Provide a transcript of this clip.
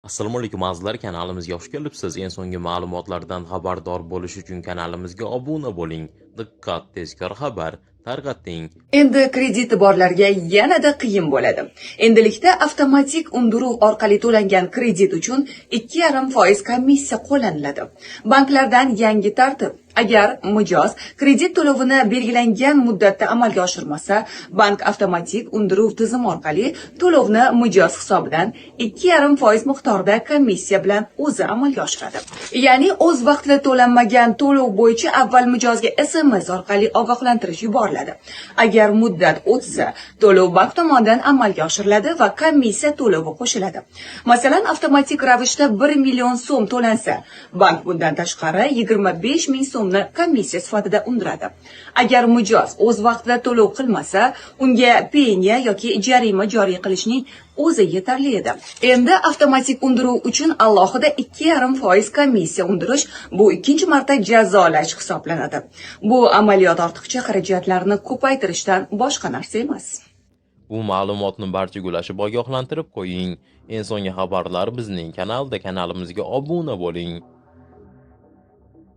Assalomu alaykum azizlar, kanalimizga xush kelibsiz. Eng so'nggi ma'lumotlardan xabardor bo'lish uchun kanalimizga obuna bo'ling. Diqqat, tezkor xabar tarqating. Endi krediti borlarga yanada qiyin bo'ladi. Endilikda avtomatik undiruv orqali to'langan kredit uchun 2,5% komissiya qo'llaniladi. Banklardan yangi tartib. Agar mijoz kredit to'lovini belgilangan muddatda amalga oshirmasa, bank avtomatik undiruv tizimi orqali to'lovni mijoz hisobidan 2,5% miqdorida komissiya bilan o'zi amalga oshiradi. Ya'ni o'z vaqtida to'lanmagan to'lov bo'yicha avval mijozga SMS orqali ogohlantirish yuboriladi. Agar muddat o'tsa, to'lov bank tomonidan amalga oshiriladi va komissiya to'lovi qo'shiladi. Masalan, avtomatik ravishda 1 million so'm to'lansa, bank bundan tashqari 25 ming so'mni komissiya sifatida undiradi. Agar mijoz o'z vaqtida to'lov qilmasa, unga penya yoki jarima joriy qilishning o'zi yetarli edi. Endi avtomatik undiruv uchun alohida 2,5% komissiya undirish bu ikkinchi marta jazolash hisoblanadi. Bu amaliyot ortiqcha xarajatlarni ko'paytirishdan boshqa narsa emas. Bu ma'lumotni barchaga ulashib ogohlantirib qo'ying. Eng so'nggi xabarlar bizning kanalimizga obuna bo'ling.